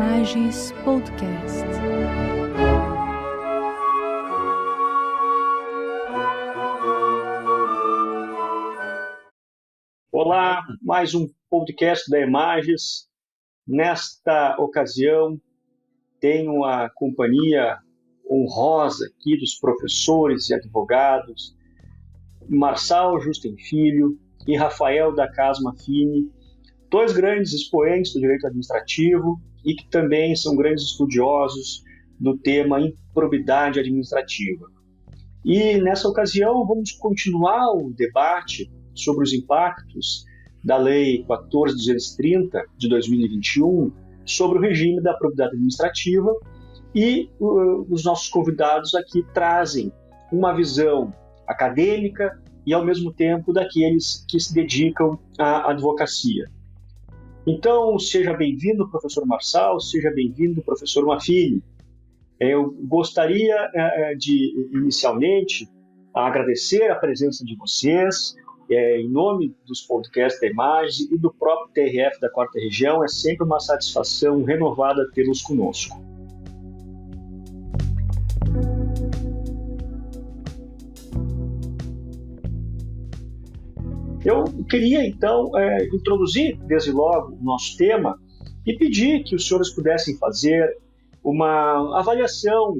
Imagens Podcast. Olá, mais um podcast da Imagens. Nesta ocasião, tenho a companhia honrosa aqui dos professores e advogados Marçal Justem Filho e Rafael da Casma Fini, dois grandes expoentes do direito administrativo e que também são grandes estudiosos do tema improbidade administrativa. E nessa ocasião vamos continuar o debate sobre os impactos da Lei 14.230 de 2021 sobre o regime da probidade administrativa, e os nossos convidados aqui trazem uma visão acadêmica e ao mesmo tempo daqueles que se dedicam à advocacia. Então, seja bem-vindo, professor Marçal, seja bem-vindo, professor Mafini. Eu gostaria de, inicialmente, agradecer a presença de vocês, em nome dos podcasts da Imagens e do próprio TRF da 4ª Região. É sempre uma satisfação renovada tê-los conosco. Eu queria, então, introduzir, desde logo, o nosso tema e pedir que os senhores pudessem fazer uma avaliação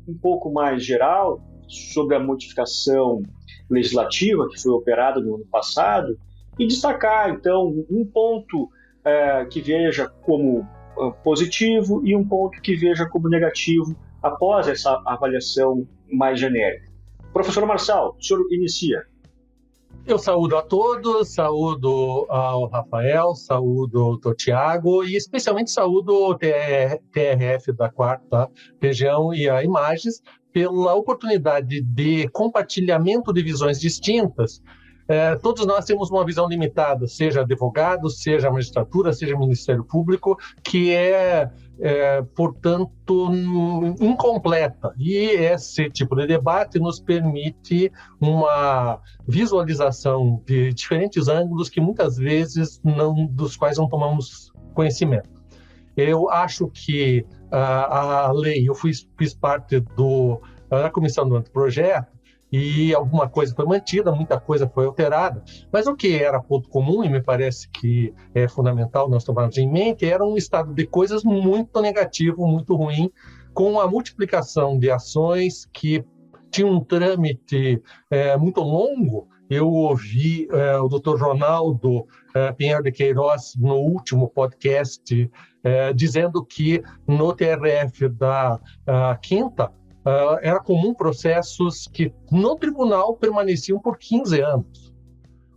um pouco mais geral sobre a modificação legislativa que foi operada no ano passado e destacar, então, um ponto que veja como positivo e um ponto que veja como negativo após essa avaliação mais genérica. Professor Marçal, o senhor inicia. Eu saúdo a todos, saúdo ao Rafael, saúdo ao Tiago e especialmente saúdo o TRF da 4ª Região e a Imagens pela oportunidade de compartilhamento de visões distintas. Todos nós temos uma visão limitada, seja advogado, seja magistratura, seja Ministério Público, que portanto, incompleta. E esse tipo de debate nos permite uma visualização de diferentes ângulos que muitas vezes dos quais não tomamos conhecimento. Eu acho que a lei, eu fiz parte da comissão do anteprojeto, e alguma coisa foi mantida, muita coisa foi alterada, mas o que era ponto comum, e me parece que é fundamental nós tomarmos em mente, era um estado de coisas muito negativo, muito ruim, com a multiplicação de ações que tinham um trâmite muito longo. Eu ouvi o Dr. Ronaldo Pinheiro de Queiroz, no último podcast, dizendo que no TRF da 5ª, era comum processos que no tribunal permaneciam por 15 anos.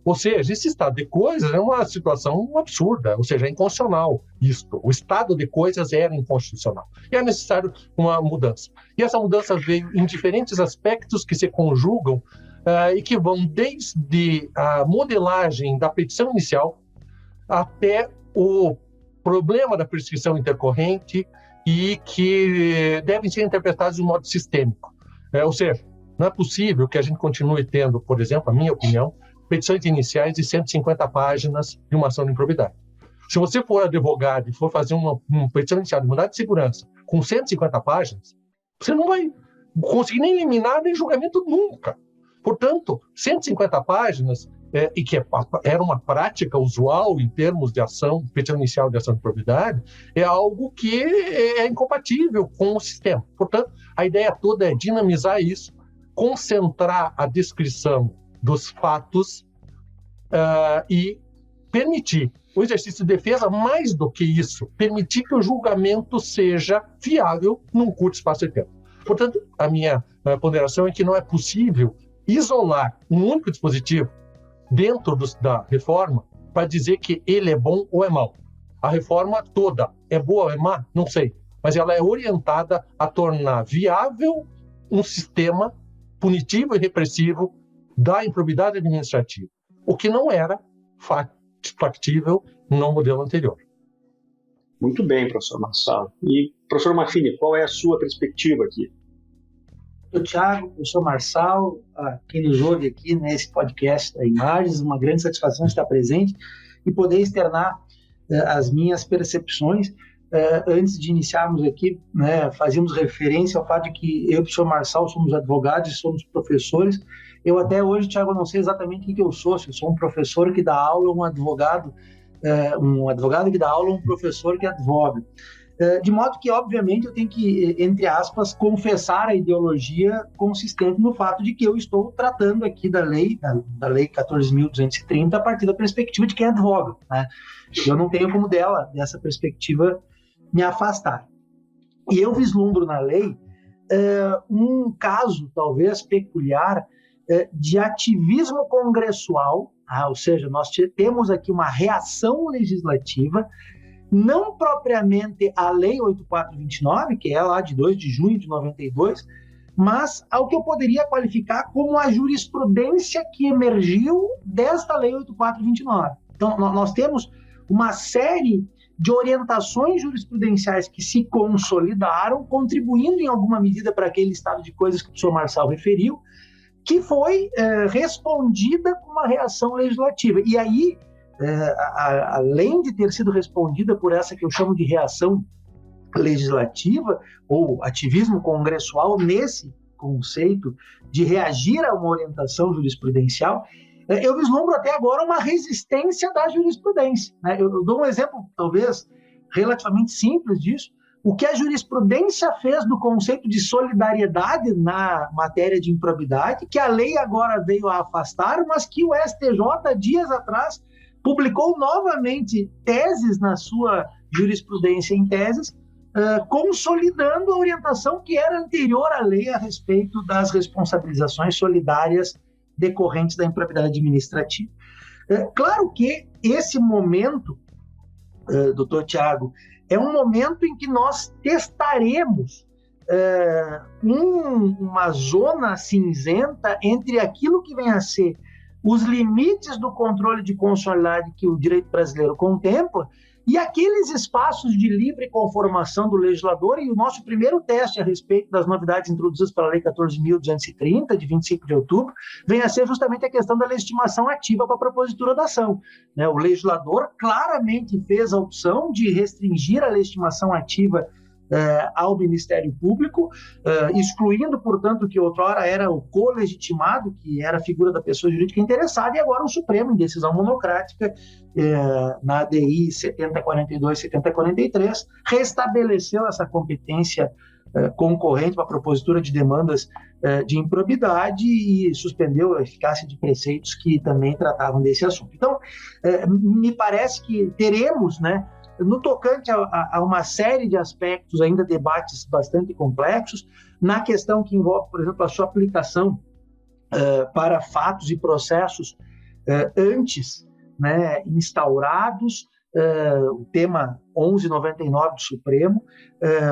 Ou seja, esse estado de coisas é uma situação absurda, ou seja, é inconstitucional isto. O estado de coisas era inconstitucional. E é necessário uma mudança. E essa mudança veio em diferentes aspectos que se conjugam e que vão desde a modelagem da petição inicial até o problema da prescrição intercorrente, e que devem ser interpretados de um modo sistêmico. Ou seja, não é possível que a gente continue tendo, por exemplo, a minha opinião, petições iniciais de 150 páginas de uma ação de improbidade. Se você for advogado e for fazer uma petição inicial de mandado de segurança com 150 páginas, você não vai conseguir nem liminar nem julgamento nunca. Portanto, 150 páginas, e que era uma prática usual em termos de ação, petição inicial de ação de improbidade, é algo que é incompatível com o sistema. Portanto, a ideia toda é dinamizar isso, concentrar a descrição dos fatos e permitir o exercício de defesa, mais do que isso, permitir que o julgamento seja viável num curto espaço de tempo. Portanto, a minha ponderação é que não é possível isolar um único dispositivo dentro da reforma para dizer que ele é bom ou é mau. A reforma toda é boa ou é má? Não sei. Mas ela é orientada a tornar viável um sistema punitivo e repressivo da improbidade administrativa, o que não era factível no modelo anterior. Muito bem, professor Marçal. E, professor Mafini, qual é a sua perspectiva aqui? Eu, Tiago, professor Marçal, quem nos ouve aqui nesse podcast da Imagens, uma grande satisfação estar presente e poder externar as minhas percepções antes de iniciarmos aqui, né, fazíamos referência ao fato de que eu e o professor Marçal somos advogados e somos professores. Eu até hoje, Thiago, não sei exatamente o que eu sou, se eu sou um professor que dá aula, um advogado que dá aula, um professor que advoga. De modo que, obviamente, eu tenho que, entre aspas, confessar a ideologia consistente no fato de que eu estou tratando aqui da lei 14.230 a partir da perspectiva de quem advoga, né? Eu não tenho como dessa perspectiva, me afastar. E eu vislumbro na lei um caso, talvez peculiar, de ativismo congressual, ou seja, nós temos aqui uma reação legislativa, não propriamente à Lei 8.429, que é lá de 2 de junho de 92, mas ao que eu poderia qualificar como a jurisprudência que emergiu desta Lei 8.429. Então, nós temos uma série de orientações jurisprudenciais que se consolidaram, contribuindo em alguma medida para aquele estado de coisas que o professor Marçal referiu, que foi respondida com uma reação legislativa. E aí, além de ter sido respondida por essa que eu chamo de reação legislativa, ou ativismo congressual, nesse conceito de reagir a uma orientação jurisprudencial, eu vislumbro até agora uma resistência da jurisprudência, né? Eu dou um exemplo, talvez, relativamente simples disso. O que a jurisprudência fez do conceito de solidariedade na matéria de improbidade, que a lei agora veio a afastar, mas que o STJ, dias atrás, publicou novamente teses na sua jurisprudência em teses, consolidando a orientação que era anterior à lei a respeito das responsabilizações solidárias decorrentes da improbidade administrativa. Claro que esse momento, doutor Tiago, é um momento em que nós testaremos uma zona cinzenta entre aquilo que vem a ser os limites do controle de constitucionalidade que o direito brasileiro contempla e aqueles espaços de livre conformação do legislador. E o nosso primeiro teste a respeito das novidades introduzidas pela Lei 14.230, de 25 de outubro, vem a ser justamente a questão da legitimação ativa para a propositura da ação, né? O legislador claramente fez a opção de restringir a legitimação ativa ao Ministério Público, excluindo, portanto, o que outrora era o colegitimado, que era a figura da pessoa jurídica interessada, e agora o Supremo, em decisão monocrática, na ADI 7042 e 7043, restabeleceu essa competência concorrente para a propositura de demandas de improbidade e suspendeu a eficácia de preceitos que também tratavam desse assunto. Então, me parece que teremos, né, no tocante a uma série de aspectos, ainda debates bastante complexos, na questão que envolve, por exemplo, a sua aplicação para fatos e processos antes, né, instaurados. O tema 1199 do Supremo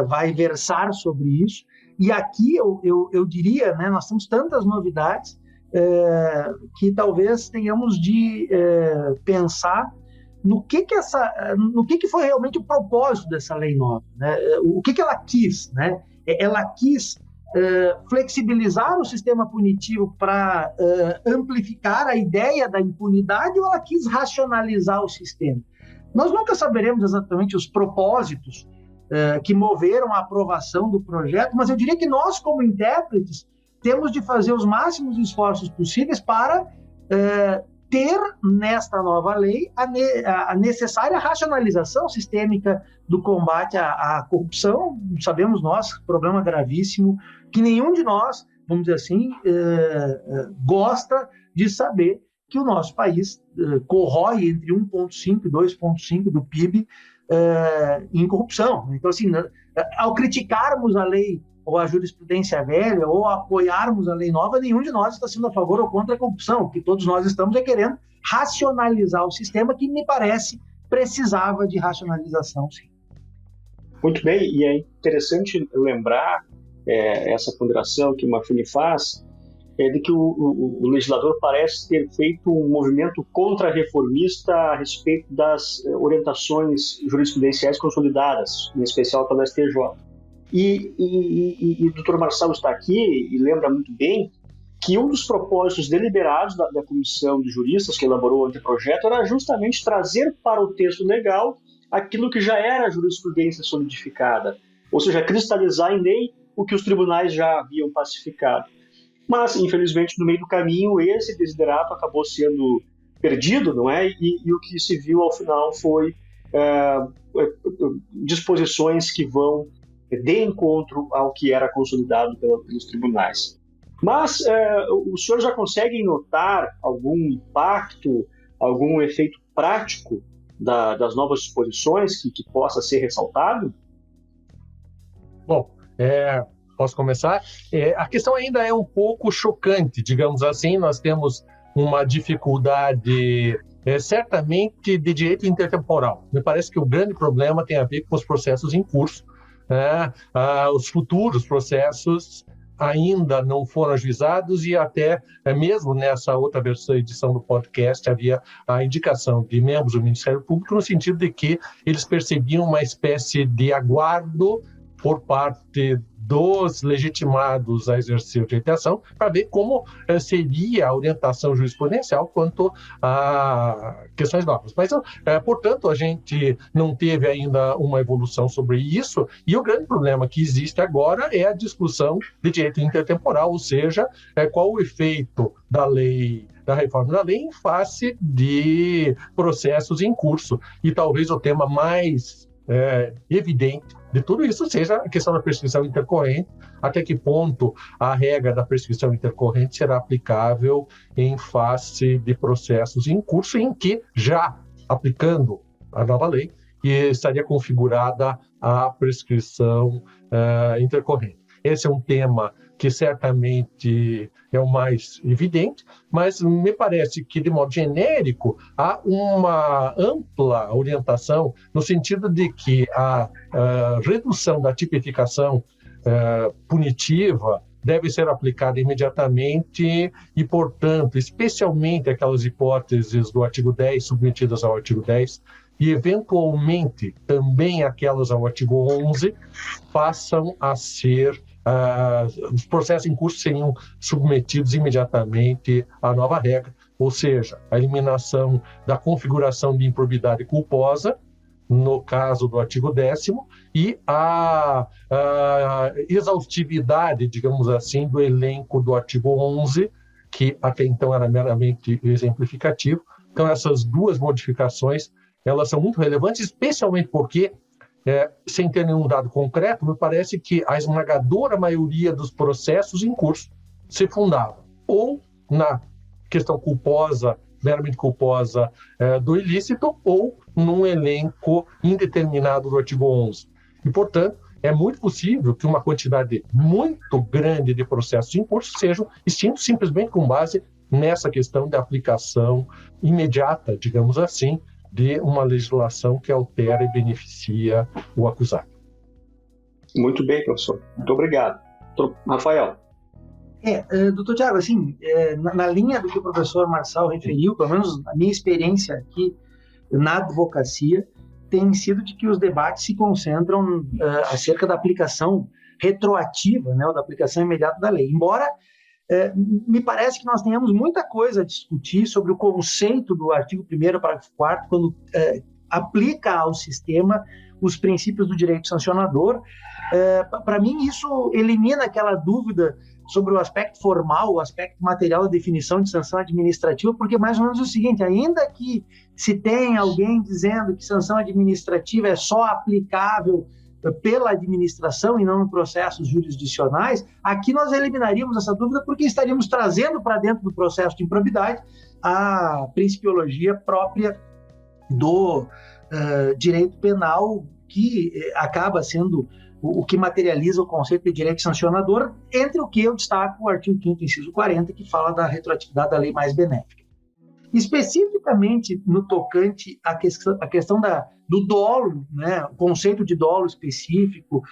vai versar sobre isso. E aqui eu diria, né, nós temos tantas novidades que talvez tenhamos de pensar no que foi realmente o propósito dessa lei nova, né? O que ela quis, né? Ela quis flexibilizar o sistema punitivo para amplificar a ideia da impunidade, ou ela quis racionalizar o sistema? Nós nunca saberemos exatamente os propósitos que moveram a aprovação do projeto, mas eu diria que nós, como intérpretes, temos de fazer os máximos esforços possíveis para ter nesta nova lei a necessária racionalização sistêmica do combate à corrupção. Sabemos nós, problema gravíssimo, que nenhum de nós, vamos dizer assim, gosta de saber que o nosso país corrói entre 1,5% e 2,5% do PIB em corrupção. Então, assim, ao criticarmos a lei ou a jurisprudência velha, ou apoiarmos a lei nova, nenhum de nós está sendo a favor ou contra a corrupção. O que todos nós estamos querendo racionalizar o sistema, que me parece precisava de racionalização, sim. Muito bem, e é interessante lembrar essa ponderação que o Maffini faz, de que o legislador parece ter feito um movimento contra-reformista a respeito das orientações jurisprudenciais consolidadas, em especial pela STJ. E o Dr. Marçal está aqui e lembra muito bem que um dos propósitos deliberados da comissão de juristas que elaborou o anteprojeto era justamente trazer para o texto legal aquilo que já era jurisprudência solidificada, ou seja, cristalizar em lei o que os tribunais já haviam pacificado. Mas, infelizmente, no meio do caminho, esse desiderato acabou sendo perdido, não é? E o que se viu ao final foi disposições que vão de encontro ao que era consolidado pelos tribunais. Mas os senhores já conseguem notar algum impacto, algum efeito prático das novas disposições que possa ser ressaltado? Bom, posso começar? A questão ainda é um pouco chocante, digamos assim. Nós temos uma dificuldade, certamente, de direito intertemporal. Me parece que o grande problema tem a ver com os processos em curso. Os futuros processos ainda não foram ajuizados e até mesmo nessa outra edição do podcast havia a indicação de membros do Ministério Público no sentido de que eles percebiam uma espécie de aguardo por parte dos legitimados a exercer o direito de ação para ver como seria a orientação jurisprudencial quanto a questões novas. Mas, portanto, a gente não teve ainda uma evolução sobre isso e o grande problema que existe agora é a discussão de direito intertemporal, ou seja, qual o efeito da lei, da reforma da lei em face de processos em curso. E talvez o tema mais evidente de tudo isso seja a questão da prescrição intercorrente, até que ponto a regra da prescrição intercorrente será aplicável em face de processos em curso em que, já aplicando a nova lei, estaria configurada a prescrição intercorrente. Esse é um tema que certamente é o mais evidente, mas me parece que, de modo genérico, há uma ampla orientação no sentido de que a redução da tipificação punitiva deve ser aplicada imediatamente e, portanto, especialmente aquelas hipóteses do artigo 10 submetidas ao artigo 10 e, eventualmente, também aquelas ao artigo 11 passam a ser os processos em curso seriam submetidos imediatamente à nova regra, ou seja, a eliminação da configuração de improbidade culposa, no caso do artigo 10º, e a exaustividade, digamos assim, do elenco do artigo 11, que até então era meramente exemplificativo. Então, essas duas modificações, elas são muito relevantes, especialmente porque sem ter nenhum dado concreto, me parece que a esmagadora maioria dos processos em curso se fundava ou na questão culposa, meramente culposa do ilícito, ou num elenco indeterminado do artigo 11. E, portanto, é muito possível que uma quantidade muito grande de processos em curso sejam extintos simplesmente com base nessa questão da aplicação imediata, digamos assim, de uma legislação que altera e beneficia o acusado. Muito bem, professor. Muito obrigado. Rafael. Doutor Tiago, assim, na linha do que o professor Marçal referiu, pelo menos a minha experiência aqui na advocacia, tem sido de que os debates se concentram acerca da aplicação retroativa, né, ou da aplicação imediata da lei. Embora me parece que nós tenhamos muita coisa a discutir sobre o conceito do artigo 1º, parágrafo 4º, quando aplica ao sistema os princípios do direito sancionador. Para mim, isso elimina aquela dúvida sobre o aspecto formal, o aspecto material da definição de sanção administrativa, porque mais ou menos é o seguinte: ainda que se tenha alguém dizendo que sanção administrativa é só aplicável pela administração e não em processos jurisdicionais, aqui nós eliminaríamos essa dúvida porque estaríamos trazendo para dentro do processo de improbidade a principiologia própria do direito penal, que acaba sendo o que materializa o conceito de direito sancionador, entre o que eu destaco o artigo 5º, inciso 40, que fala da retroatividade da lei mais benéfica. Especificamente no tocante à questão do dolo, né, o conceito de dolo específico,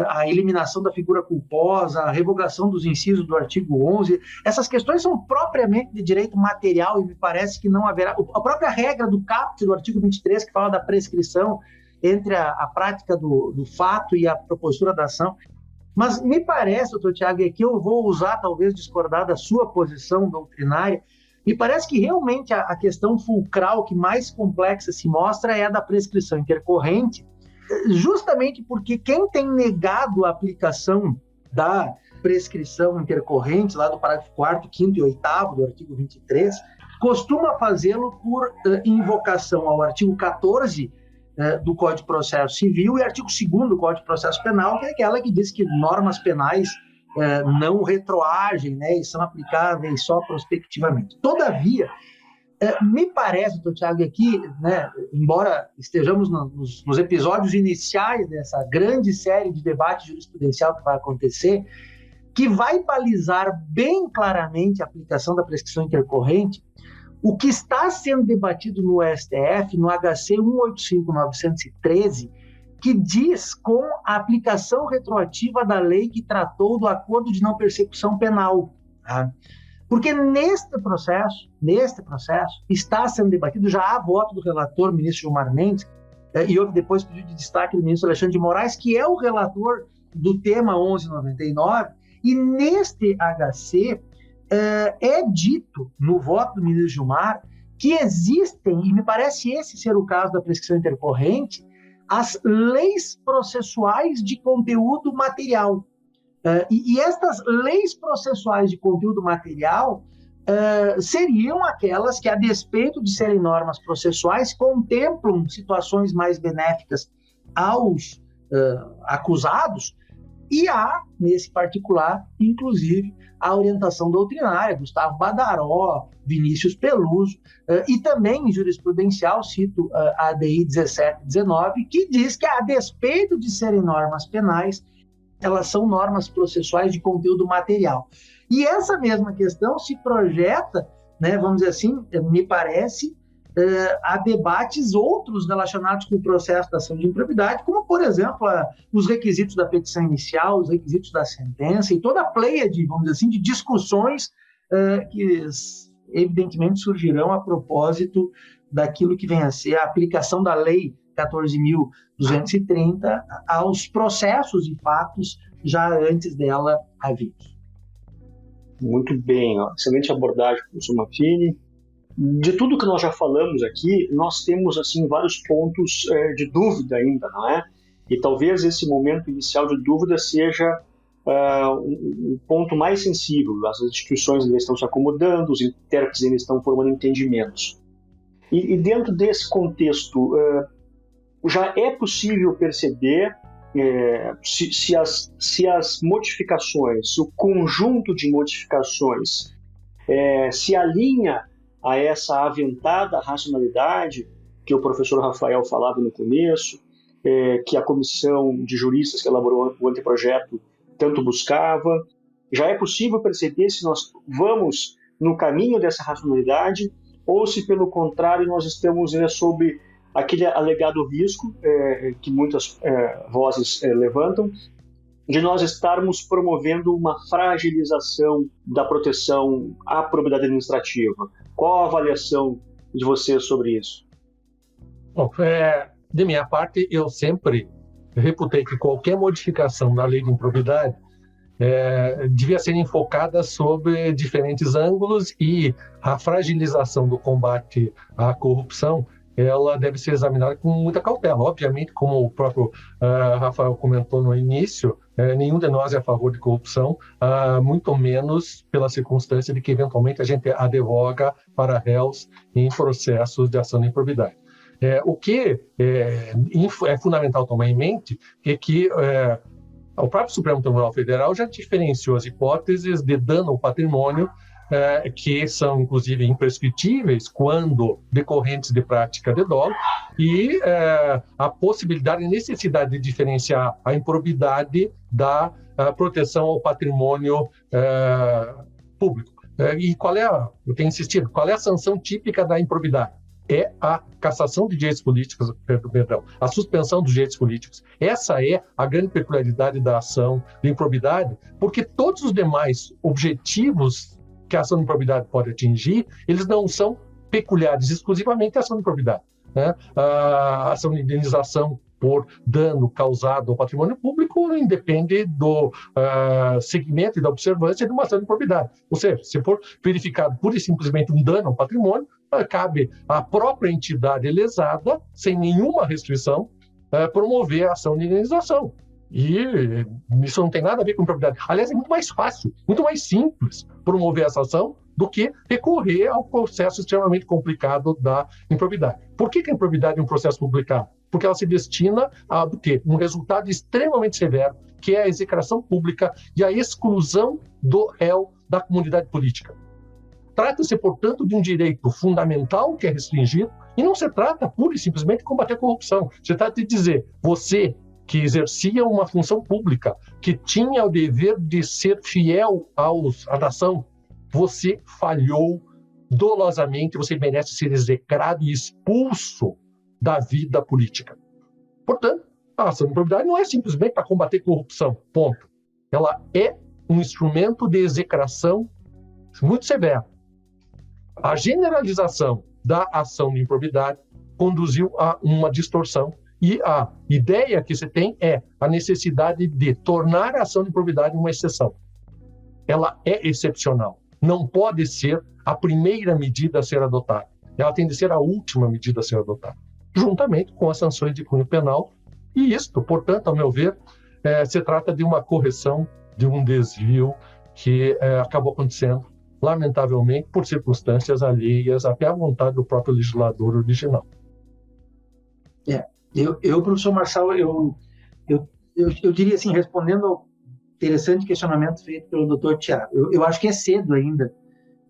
a eliminação da figura culposa, a revogação dos incisos do artigo 11, essas questões são propriamente de direito material e me parece que não haverá... A própria regra do caput do artigo 23, que fala da prescrição entre a prática do fato e a propositura da ação. Mas me parece, doutor Tiago, e aqui eu vou usar, talvez, discordar da sua posição doutrinária, Me parece que realmente a questão fulcral que mais complexa se mostra é a da prescrição intercorrente, justamente porque quem tem negado a aplicação da prescrição intercorrente, lá do parágrafo 4º, 5º e 8º do artigo 23, costuma fazê-lo por invocação ao artigo 14 do Código de Processo Civil e artigo 2º do Código de Processo Penal, que é aquela que diz que normas penais não retroagem, né, e são aplicáveis só prospectivamente. Todavia, me parece, doutor Tiago, aqui, né, embora estejamos nos episódios iniciais dessa grande série de debate jurisprudencial que vai acontecer, que vai balizar bem claramente a aplicação da prescrição intercorrente, o que está sendo debatido no STF, no HC 185/913, que diz com a aplicação retroativa da lei que tratou do acordo de não persecução penal. Tá? Porque neste processo, está sendo debatido, já há voto do relator, ministro Gilmar Mendes, e houve depois pedido de destaque do ministro Alexandre de Moraes, que é o relator do tema 1199, e neste HC é dito, no voto do ministro Gilmar, que existem, e me parece esse ser o caso da prescrição intercorrente, as leis processuais de conteúdo material. E estas leis processuais de conteúdo material seriam aquelas que, a despeito de serem normas processuais, contemplam situações mais benéficas aos acusados, e há, nesse particular, inclusive, a orientação doutrinária, Gustavo Badaró, Vinícius Peluso, e também em jurisprudencial, cito a ADI 1719, que diz que, a despeito de serem normas penais, elas são normas processuais de conteúdo material. E essa mesma questão se projeta, né, vamos dizer assim, me parece, a debates outros relacionados com o processo da ação de improbidade, como, por exemplo, os requisitos da petição inicial, os requisitos da sentença e toda a pleia de, vamos dizer assim, de discussões que, evidentemente, surgirão a propósito daquilo que vem a ser a aplicação da Lei 14.230 aos processos e fatos já antes dela havidos. Muito bem, excelente abordagem, professor Maffini. De tudo que nós já falamos aqui, nós temos assim vários pontos de dúvida ainda, não é? E talvez esse momento inicial de dúvida seja um ponto mais sensível. As instituições ainda estão se acomodando, os intérpretes ainda estão formando entendimentos. E dentro desse contexto, já é possível perceber se as modificações, o conjunto de modificações, se alinha a essa aventada racionalidade que o professor Rafael falava no começo, que a comissão de juristas que elaborou o anteprojeto tanto buscava. Já é possível perceber se nós vamos no caminho dessa racionalidade ou se, pelo contrário, nós estamos sob aquele alegado risco que muitas vozes levantam, de nós estarmos promovendo uma fragilização da proteção à probidade administrativa. Qual a avaliação de vocês sobre isso? Bom, de minha parte, eu sempre reputei que qualquer modificação da lei de improbidade devia ser enfocada sobre diferentes ângulos, e a fragilização do combate à corrupção ela deve ser examinada com muita cautela. Obviamente, como o próprio Rafael comentou no início, nenhum de nós é a favor de corrupção, muito menos pela circunstância de que, eventualmente, a gente advoga para réus em processos de ação de improbidade. O que é fundamental tomar em mente é que o próprio Supremo Tribunal Federal já diferenciou as hipóteses de dano ao patrimônio, que são, inclusive, imprescritíveis quando decorrentes de prática de dolo, e a possibilidade e necessidade de diferenciar a improbidade da proteção ao patrimônio público. E qual é eu tenho insistido, qual é a sanção típica da improbidade? É a cassação de direitos políticos, a suspensão dos direitos políticos. Essa é a grande peculiaridade da ação de improbidade, porque todos os demais objetivos que a ação de improbidade pode atingir, eles não são peculiares exclusivamente à ação de improbidade, né? A ação de indenização por dano causado ao patrimônio público independe do segmento e da observância de uma ação de improbidade. Ou seja, se for verificado pura e simplesmente um dano ao patrimônio, cabe à própria entidade lesada, sem nenhuma restrição, promover a ação de indenização. E isso não tem nada a ver com improbidade. Aliás, é muito mais fácil, muito mais simples promover essa ação do que recorrer ao processo extremamente complicado da improbidade. Por que a improbidade é um processo complicado? Porque ela se destina a obter um resultado extremamente severo, que é a execração pública e a exclusão do réu da comunidade política. Trata-se, portanto, de um direito fundamental que é restringido e não se trata pura e simplesmente de combater a corrupção. Se trata de dizer, você que exercia uma função pública, que tinha o dever de ser fiel à nação, você falhou dolosamente, você merece ser execrado e expulso da vida política. Portanto, a ação de improbidade não é simplesmente para combater corrupção, ponto. Ela é um instrumento de execração muito severo. A generalização da ação de improbidade conduziu a uma distorção e a ideia que se tem é a necessidade de tornar a ação de improbidade uma exceção. Ela é excepcional. Não pode ser a primeira medida a ser adotada. Ela tem de ser a última medida a ser adotada, juntamente com as sanções de cunho penal. E isto, portanto, ao meu ver, se trata de uma correção, de um desvio que acabou acontecendo, lamentavelmente, por circunstâncias alheias até à vontade do próprio legislador original. Professor Marçal, eu diria assim, respondendo ao interessante questionamento feito pelo Dr. Tiago, eu acho que é cedo ainda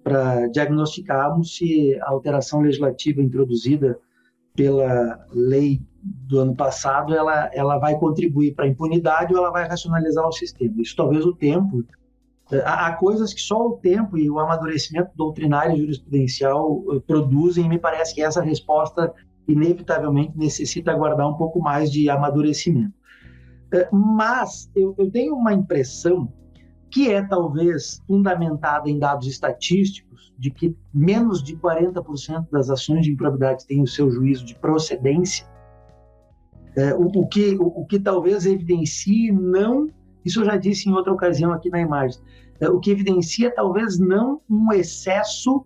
para diagnosticarmos se a alteração legislativa introduzida pela lei do ano passado ela vai contribuir para a impunidade ou ela vai racionalizar o sistema. Isso talvez o tempo. Há coisas que só o tempo e o amadurecimento doutrinário e jurisprudencial produzem, e me parece que essa resposta inevitavelmente necessita aguardar um pouco mais de amadurecimento. Mas eu tenho uma impressão que é talvez fundamentada em dados estatísticos de que menos de 40% das ações de improbidade têm o seu juízo de procedência, o que talvez evidencie não, isso eu já disse em outra ocasião aqui na imagem, o que evidencia talvez não um excesso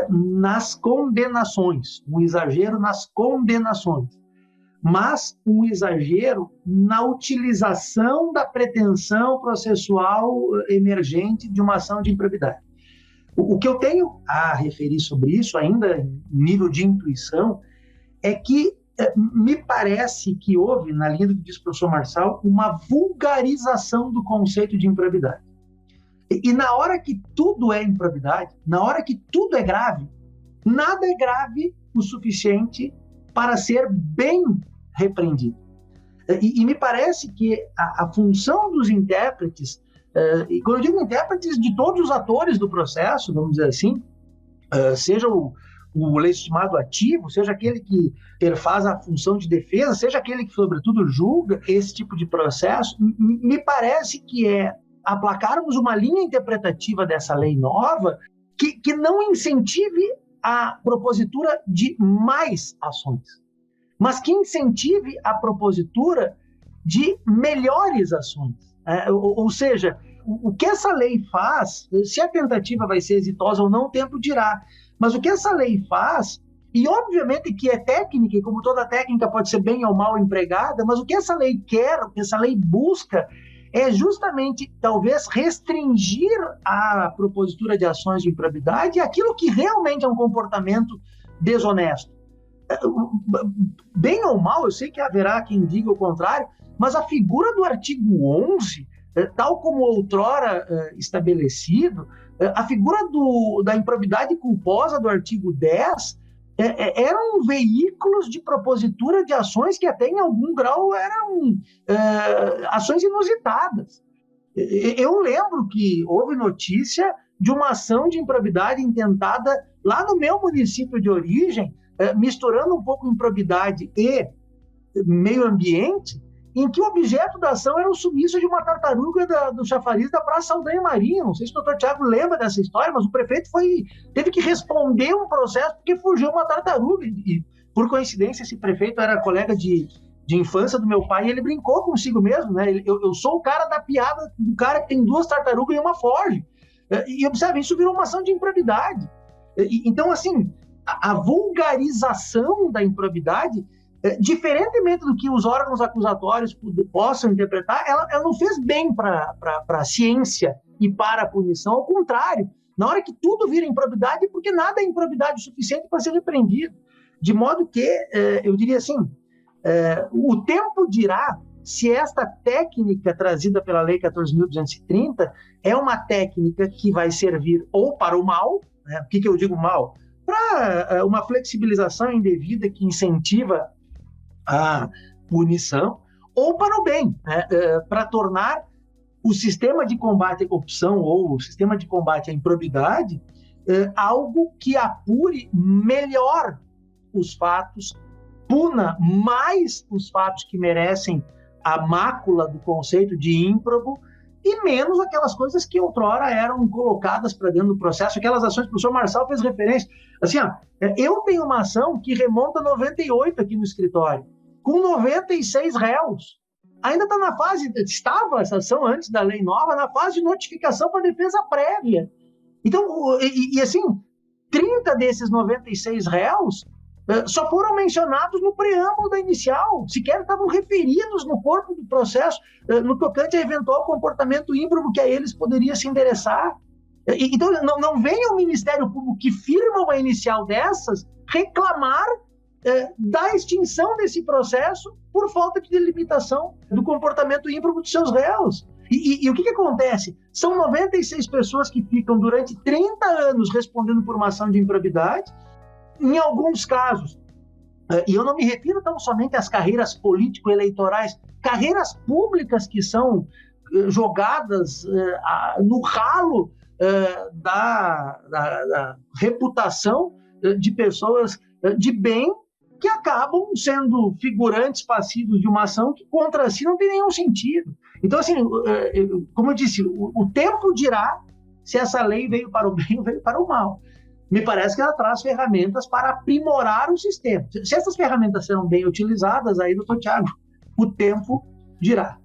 nas condenações, um exagero nas condenações, mas um exagero na utilização da pretensão processual emergente de uma ação de improbidade. O que eu tenho a referir sobre isso, ainda em nível de intuição, é que me parece que houve, na linha do que disse o professor Marçal, uma vulgarização do conceito de improbidade. E na hora que tudo é improbidade, na hora que tudo é grave, nada é grave o suficiente para ser bem repreendido. E me parece que a função dos intérpretes, e quando eu digo intérpretes, de todos os atores do processo, vamos dizer assim, seja o legitimado ativo, seja aquele que faz a função de defesa, seja aquele que, sobretudo, julga esse tipo de processo, me parece que é aplacarmos uma linha interpretativa dessa lei nova que não incentive a propositura de mais ações, mas que incentive a propositura de melhores ações. Ou seja, o que essa lei faz, se a tentativa vai ser exitosa ou não, o tempo dirá, mas o que essa lei faz, e obviamente que é técnica, e como toda técnica pode ser bem ou mal empregada, mas o que essa lei quer, o que essa lei busca, é justamente, talvez, restringir a propositura de ações de improbidade aquilo que realmente é um comportamento desonesto. Bem ou mal, eu sei que haverá quem diga o contrário, mas a figura do artigo 11, tal como outrora estabelecido, a figura da improbidade culposa do artigo 10, eram veículos de propositura de ações que até em algum grau eram ações inusitadas. Eu lembro que houve notícia de uma ação de improbidade intentada lá no meu município de origem, misturando um pouco improbidade e meio ambiente, em que o objeto da ação era o sumiço de uma tartaruga do chafariz da Praça Saldanha Marinho. Não sei se o doutor Tiago lembra dessa história, mas o prefeito teve que responder um processo porque fugiu uma tartaruga. E, por coincidência, esse prefeito era colega de de infância do meu pai, e ele brincou consigo mesmo, né? Eu sou o cara da piada do cara que tem 2 tartarugas e uma foge. E observe, isso virou uma ação de improbidade. Então, assim, a vulgarização da improbidade, diferentemente do que os órgãos acusatórios possam interpretar, ela não fez bem para a ciência e para a punição. Ao contrário, na hora que tudo vira improbidade, porque nada é improbidade o suficiente para ser repreendido. De modo que, eu diria assim, o tempo dirá se esta técnica trazida pela Lei 14.230 é uma técnica que vai servir ou para o mal, né? O que eu digo mal? Para uma flexibilização indevida que incentiva a punição, ou para o bem, né? Para tornar o sistema de combate à corrupção ou o sistema de combate à improbidade algo que apure melhor os fatos, puna mais os fatos que merecem a mácula do conceito de ímprobo e menos aquelas coisas que outrora eram colocadas para dentro do processo, aquelas ações que o professor Marçal fez referência. Assim, eu tenho uma ação que remonta a 98 aqui no escritório, com 96 réus. Ainda está na fase, estava essa ação antes da lei nova, na fase de notificação para defesa prévia. Então, assim, 30 desses 96 réus só foram mencionados no preâmbulo da inicial, sequer estavam referidos no corpo do processo, no tocante a eventual comportamento ímprobo que a eles poderia se endereçar. Então, não venha o Ministério Público que firma uma inicial dessas reclamar da extinção desse processo por falta de delimitação do comportamento ímprobo dos seus réus. E o que acontece? São 96 pessoas que ficam durante 30 anos respondendo por uma ação de improbidade. Em alguns casos, e eu não me refiro tão somente às carreiras político-eleitorais, carreiras públicas que são jogadas no ralo da reputação de pessoas de bem que acabam sendo figurantes passivos de uma ação que contra si não tem nenhum sentido. Então, assim, como eu disse, o tempo dirá se essa lei veio para o bem ou veio para o mal. Me parece que ela traz ferramentas para aprimorar o sistema. Se essas ferramentas serão bem utilizadas, aí, doutor Tiago, o tempo dirá.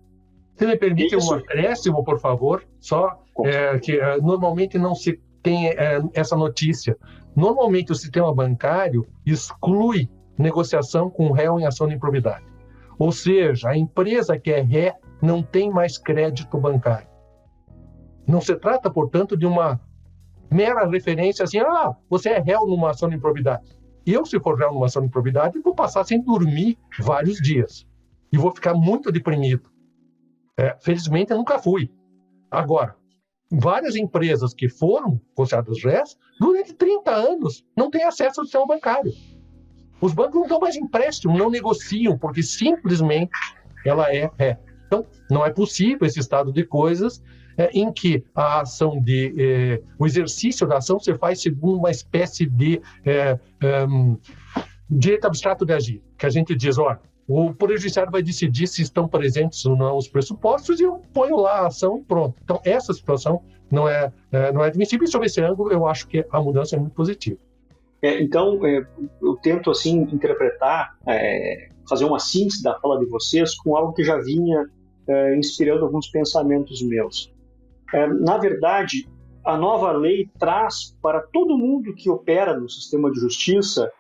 Se me permite um acréscimo, por favor, só que normalmente não se tem essa notícia. Normalmente o sistema bancário exclui negociação com réu em ação de improbidade. Ou seja, a empresa que é ré não tem mais crédito bancário. Não se trata, portanto, de uma mera referência assim, você é réu numa ação de improbidade. Eu, se for réu numa ação de improbidade, vou passar sem dormir vários dias. E vou ficar muito deprimido. Felizmente, eu nunca fui. Agora, várias empresas que foram consideradas réus, durante 30 anos, não têm acesso ao sistema bancário. Os bancos não dão mais empréstimo, não negociam, porque simplesmente ela é ré. Então, não é possível esse estado de coisas em que a ação o exercício da ação se faz segundo uma espécie de direito abstrato de agir, que a gente diz, olha, o Poder Judiciário vai decidir se estão presentes ou não os pressupostos e eu ponho lá a ação e pronto. Então, essa situação não é admissível e, sob esse ângulo, eu acho que a mudança é muito positiva. Então, eu tento, assim, interpretar, fazer uma síntese da fala de vocês com algo que já vinha inspirando alguns pensamentos meus. Na verdade, a nova lei traz para todo mundo que opera no sistema de justiça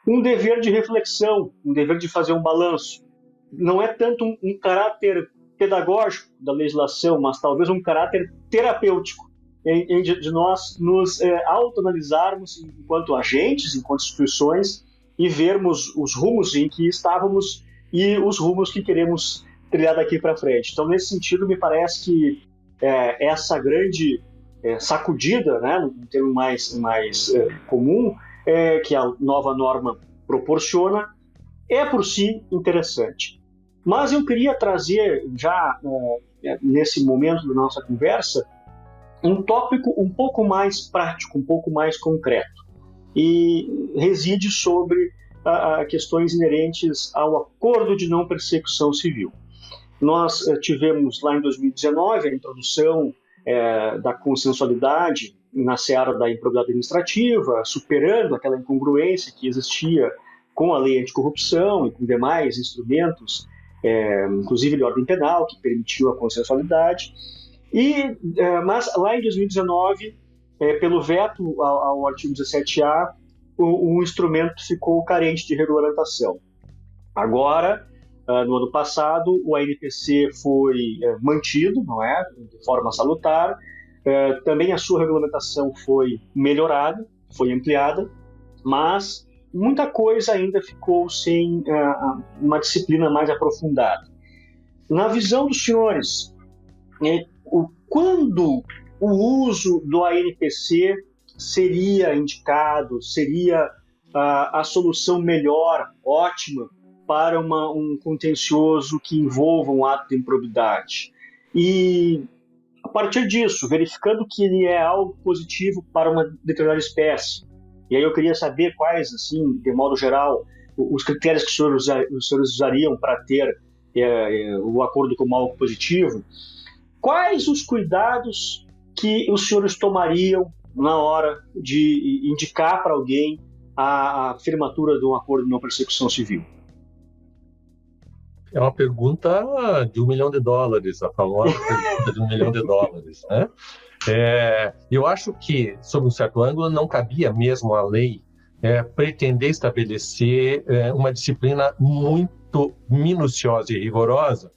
um dever de reflexão, um dever de fazer um balanço. Não é tanto um caráter pedagógico da legislação, mas talvez um caráter terapêutico, de nós nos autoanalisarmos enquanto agentes, enquanto instituições, e vermos os rumos em que estávamos e os rumos que queremos trilhar daqui para frente. Então, nesse sentido, me parece que essa grande sacudida, né, num termo mais comum, que a nova norma proporciona, é por si interessante. Mas eu queria trazer, já nesse momento da nossa conversa, um tópico um pouco mais prático, um pouco mais concreto, e reside sobre questões inerentes ao Acordo de Não Persecução Civil. Nós tivemos lá em 2019 a introdução da consensualidade na seara da improbidade administrativa, superando aquela incongruência que existia com a lei anticorrupção e com demais instrumentos inclusive de ordem penal, que permitiu a consensualidade. Mas lá em 2019, pelo veto ao artigo 17A, o instrumento ficou carente de regulamentação. Agora, no ano passado, o ANPC foi mantido, não é, de forma salutar. Também a sua regulamentação foi melhorada, foi ampliada, mas muita coisa ainda ficou sem uma disciplina mais aprofundada. Na visão dos senhores, quando o uso do ANPC seria indicado, seria a solução melhor, ótima, para um contencioso que envolva um ato de improbidade? E, a partir disso, verificando que ele é algo positivo para uma determinada espécie, e aí eu queria saber quais, assim, de modo geral, os critérios que os senhores usariam para ter o acordo como algo positivo. Quais os cuidados que os senhores tomariam na hora de indicar para alguém a firmatura de um acordo de não persecução civil? É uma pergunta de $1 milhão, a famosa pergunta de $1 milhão, né? Eu acho que, sob um certo ângulo, não cabia mesmo à lei pretender estabelecer uma disciplina muito minuciosa e rigorosa,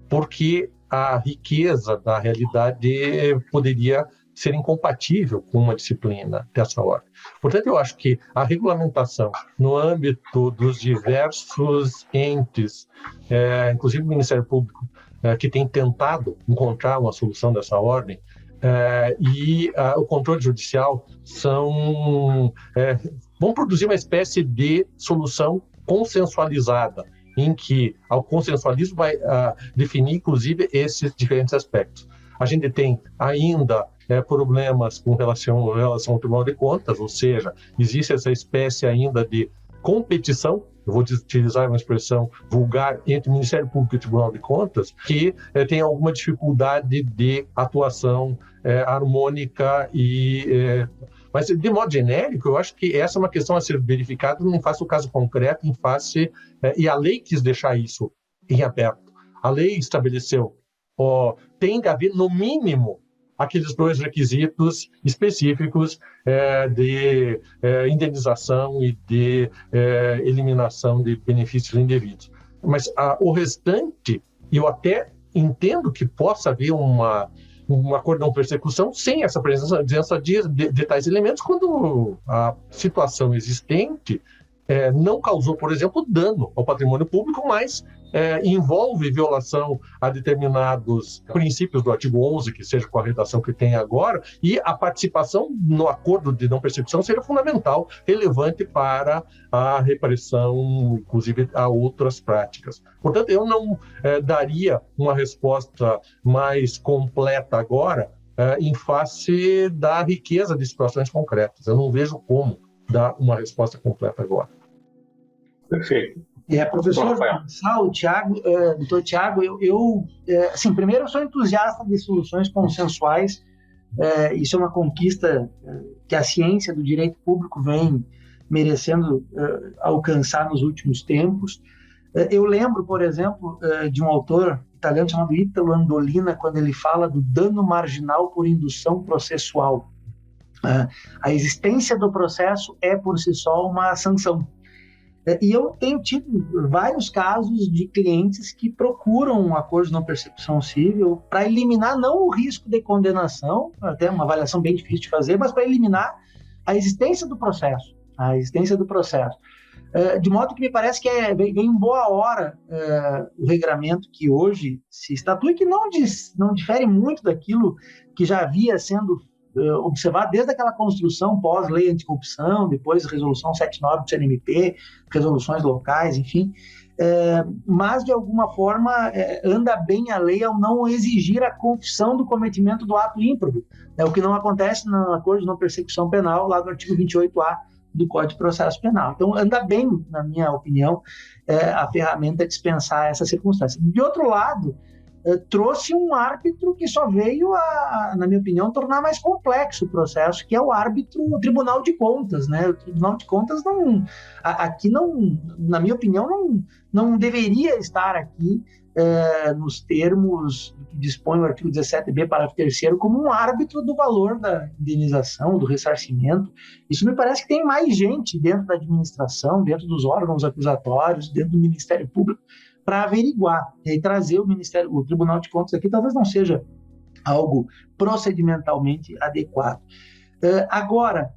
porque a riqueza da realidade poderia ser incompatível com uma disciplina dessa ordem. Portanto, eu acho que a regulamentação no âmbito dos diversos entes, inclusive o Ministério Público, que tem tentado encontrar uma solução dessa ordem, e o controle judicial vão produzir uma espécie de solução consensualizada, em que o consensualismo vai definir, inclusive, esses diferentes aspectos. A gente tem ainda problemas com relação ao Tribunal de Contas, ou seja, existe essa espécie ainda de competição, eu vou utilizar uma expressão vulgar, entre o Ministério Público e o Tribunal de Contas, que tem alguma dificuldade de atuação harmônica mas, de modo genérico, eu acho que essa é uma questão a ser verificada em face do caso concreto, e a lei quis deixar isso em aberto. A lei estabeleceu, tem que haver, no mínimo, aqueles 2 requisitos específicos de indenização e de eliminação de benefícios indevidos. Mas o restante, eu até entendo que possa haver um acordo de não persecução sem essa presença de tais elementos, quando a situação existente não causou, por exemplo, dano ao patrimônio público, mas envolve violação a determinados princípios do artigo 11, que seja com a redação que tem agora, e a participação no acordo de não persecução seria fundamental, relevante para a repressão, inclusive, a outras práticas. Portanto, eu não daria uma resposta mais completa agora em face da riqueza de situações concretas. Eu não vejo como dar uma resposta completa agora. Perfeito. Professor Gonçalo, doutor Tiago, assim, primeiro eu sou entusiasta de soluções consensuais, isso é uma conquista que a ciência do direito público vem merecendo alcançar nos últimos tempos. Eu lembro, por exemplo, de um autor italiano chamado Italo Andolina, quando ele fala do dano marginal por indução processual. A existência do processo é, por si só, uma sanção. E eu tenho tido vários casos de clientes que procuram um acordo de não persecução civil para eliminar não o risco de condenação, até uma avaliação bem difícil de fazer, mas para eliminar a existência do processo. De modo que me parece que vem em boa hora o regramento que hoje se estatua e que não difere muito daquilo que já havia sendo observar desde aquela construção pós-lei anticorrupção, depois resolução 79 do CNMP, resoluções locais, enfim, mas de alguma forma anda bem a lei ao não exigir a confissão do cometimento do ato ímprobo, o que não acontece no acordo de não persecução penal, lá do artigo 28A do Código de Processo Penal. Então, anda bem, na minha opinião, a ferramenta dispensar essa circunstância. De outro lado, trouxe um árbitro que só veio na minha opinião, tornar mais complexo o processo, que é o árbitro, o Tribunal de Contas, né? O Tribunal de Contas aqui não, na minha opinião, não deveria estar aqui nos termos que dispõe o artigo 17b, parágrafo 3º, como um árbitro do valor da indenização, do ressarcimento. Isso me parece que tem mais gente dentro da administração, dentro dos órgãos acusatórios, dentro do Ministério Público, para averiguar e trazer o Tribunal de Contas aqui talvez não seja algo procedimentalmente adequado. Agora,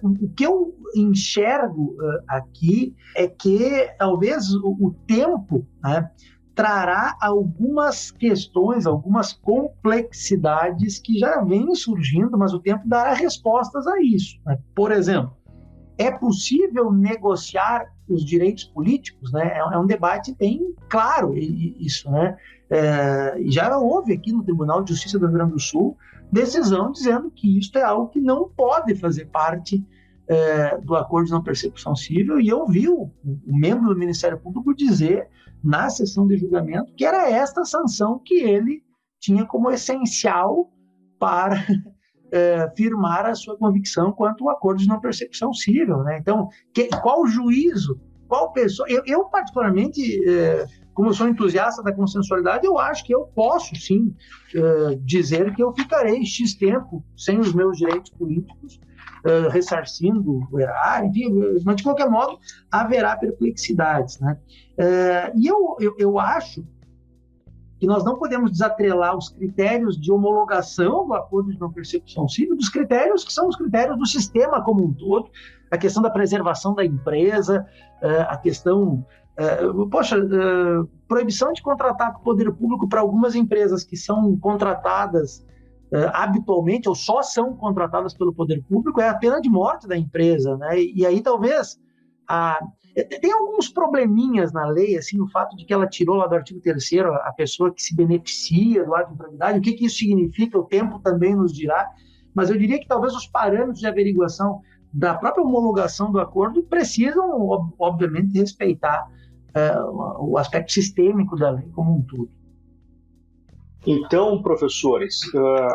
o que eu enxergo aqui é que talvez o tempo, né, trará algumas questões, algumas complexidades que já vêm surgindo, mas o tempo dará respostas a isso, né? Por exemplo, é possível negociar os direitos políticos, né? É um debate bem claro isso, né? Já houve aqui no Tribunal de Justiça do Rio Grande do Sul decisão dizendo que isso é algo que não pode fazer parte do acordo de não persecução civil, e eu vi o membro do Ministério Público dizer na sessão de julgamento que era esta sanção que ele tinha como essencial para firmar a sua convicção quanto ao acordo de não persecução civil, né? Então, qual juízo, qual pessoa... Eu particularmente, como eu sou entusiasta da consensualidade, eu acho que eu posso, sim, dizer que eu ficarei X tempo sem os meus direitos políticos, ressarcindo o erário, enfim, mas de qualquer modo haverá perplexidades, né? E eu acho que nós não podemos desatrelar os critérios de homologação do acordo de não persecução civil dos critérios que são os critérios do sistema como um todo, a questão da preservação da empresa, a questão... proibição de contratar com o poder público para algumas empresas que são contratadas habitualmente ou só são contratadas pelo poder público é a pena de morte da empresa, né? E aí talvez tem alguns probleminhas na lei, assim, o fato de que ela tirou lá do artigo 3º a pessoa que se beneficia do ato de improbidade, o que isso significa, o tempo também nos dirá, mas eu diria que talvez os parâmetros de averiguação da própria homologação do acordo precisam, obviamente, respeitar o aspecto sistêmico da lei como um todo. Então, professores,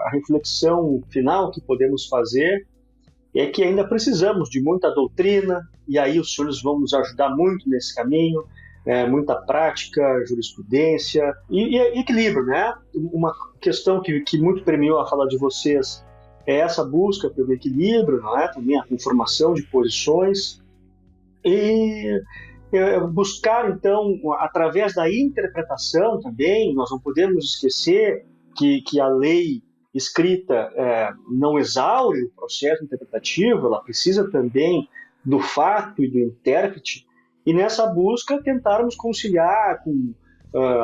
a reflexão final que podemos fazer é que ainda precisamos de muita doutrina, e aí os senhores vão nos ajudar muito nesse caminho, muita prática, jurisprudência e equilíbrio, né? Uma questão que muito premiou a fala de vocês é essa busca pelo equilíbrio, não é? Também a conformação de posições e buscar, então, através da interpretação também, nós não podemos esquecer que a lei escrita não exaure o processo interpretativo, ela precisa também do fato e do intérprete, e nessa busca tentarmos conciliar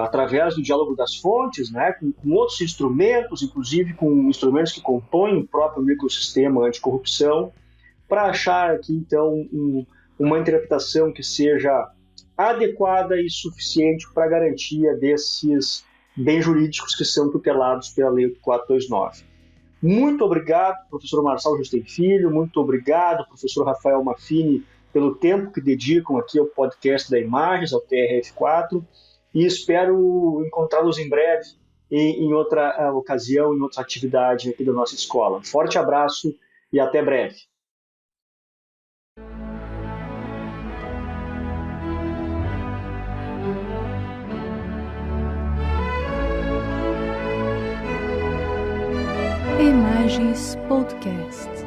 através do diálogo das fontes, né, com outros instrumentos, inclusive com instrumentos que compõem o próprio microsistema anticorrupção, para achar aqui, então, uma interpretação que seja adequada e suficiente para a garantia desses bens jurídicos que são tutelados pela Lei 429. Muito obrigado, professor Marçal Justem Filho, muito obrigado, professor Rafael Maffini, pelo tempo que dedicam aqui ao podcast da Imagens, ao TRF4, e espero encontrá-los em breve em outra ocasião, em outra atividade aqui da nossa escola. Forte abraço e até breve. Imagens Podcast.